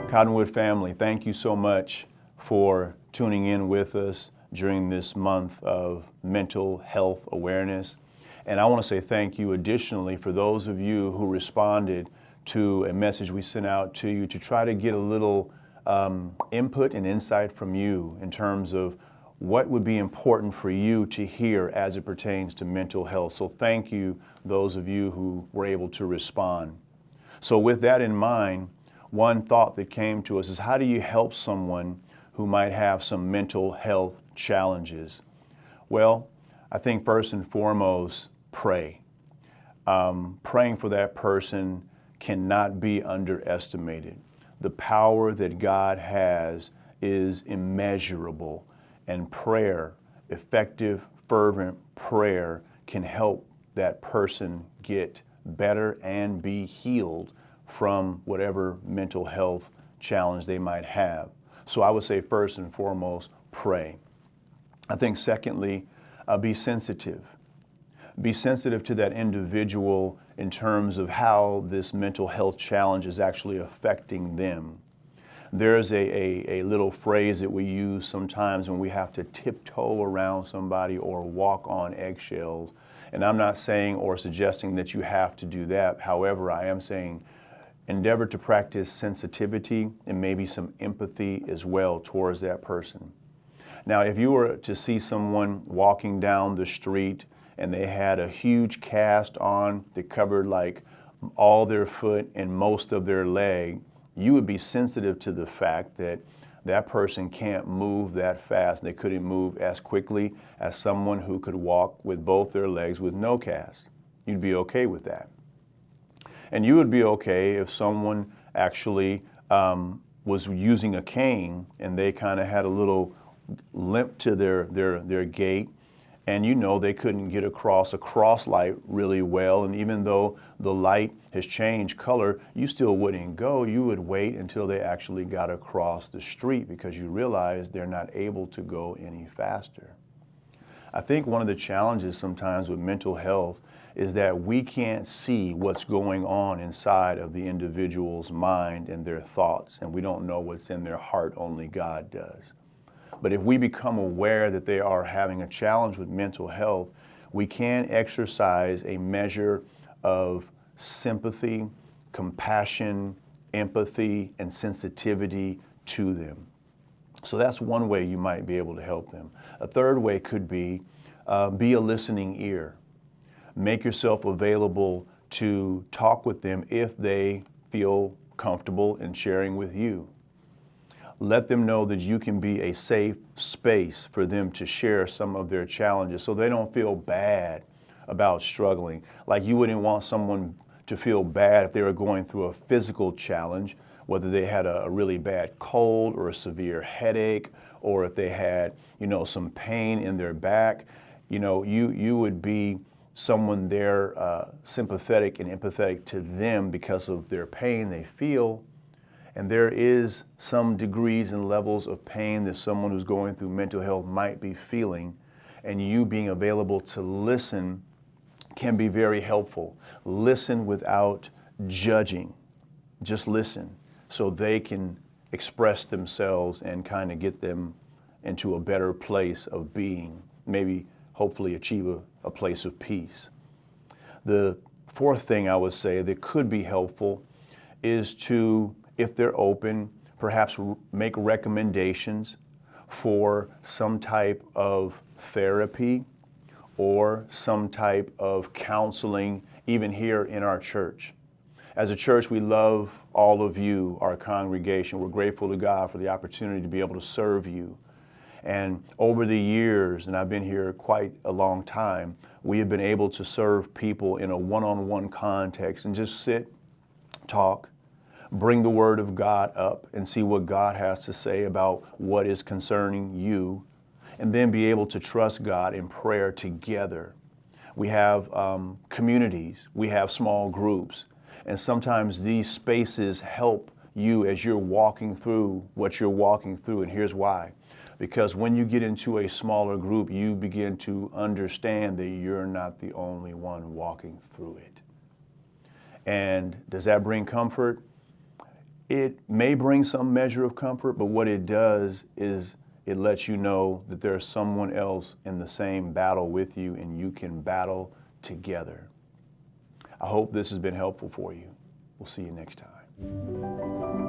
Cottonwood family, thank you so much for tuning in with us during this month of mental health awareness. And I want to say thank you additionally for those of you who responded to a message we sent out to you to try to get a little input and insight from you in terms of what would be important for you to hear as it pertains to mental health. So thank you, those of you who were able to respond. So with that in mind, one thought that came to us is, how do you help someone who might have some mental health challenges? Well, I think first and foremost, pray. Praying for that person cannot be underestimated. The power that God has is immeasurable, and prayer, effective, fervent prayer, can help that person get better and be healed from whatever mental health challenge they might have. So I would say first and foremost, pray. I think secondly, be sensitive. Be sensitive to that individual in terms of how this mental health challenge is actually affecting them. There's a little phrase that we use sometimes when we have to tiptoe around somebody or walk on eggshells. And I'm not saying or suggesting that you have to do that. However, I am saying endeavor to practice sensitivity and maybe some empathy as well towards that person. Now, if you were to see someone walking down the street and they had a huge cast on that covered like all their foot and most of their leg, you would be sensitive to the fact that that person can't move that fast. They couldn't move as quickly as someone who could walk with both their legs with no cast. You'd be okay with that. And you would be okay if someone actually was using a cane and they kind of had a little limp to their gait, and you know they couldn't get across a cross light really well, and even though the light has changed color, you still wouldn't go. You would wait until they actually got across the street because you realize they're not able to go any faster. I think one of the challenges sometimes with mental health is that we can't see what's going on inside of the individual's mind and their thoughts, and we don't know what's in their heart. Only God does. But if we become aware that they are having a challenge with mental health, we can exercise a measure of sympathy, compassion, empathy, and sensitivity to them. So that's one way you might be able to help them. A third way could be a listening ear. Make yourself available to talk with them if they feel comfortable in sharing with you. Let them know that you can be a safe space for them to share some of their challenges so they don't feel bad about struggling. Like you wouldn't want someone to feel bad if they were going through a physical challenge, whether they had a really bad cold or a severe headache, or if they had, some pain in their back. You would be someone there sympathetic and empathetic to them because of their pain they feel. And there is some degrees and levels of pain that someone who's going through mental health might be feeling, and you being available to listen can be very helpful. Listen without judging. Just listen so they can express themselves and kind of get them into a better place of being, maybe hopefully achieve a place of peace. The fourth thing I would say that could be helpful is to, if they're open, perhaps make recommendations for some type of therapy or some type of counseling, even here in our church. As a church, we love all of you, our congregation. We're grateful to God for the opportunity to be able to serve you. And over the years, and I've been here quite a long time, we have been able to serve people in a one-on-one context and just sit, talk, bring the Word of God up and see what God has to say about what is concerning you, and then be able to trust God in prayer together. We have communities, we have small groups, and sometimes these spaces help you as you're walking through what you're walking through, and here's why. Because when you get into a smaller group, you begin to understand that you're not the only one walking through it. And does that bring comfort? It may bring some measure of comfort, but what it does is it lets you know that there's someone else in the same battle with you and you can battle together. I hope this has been helpful for you. We'll see you next time.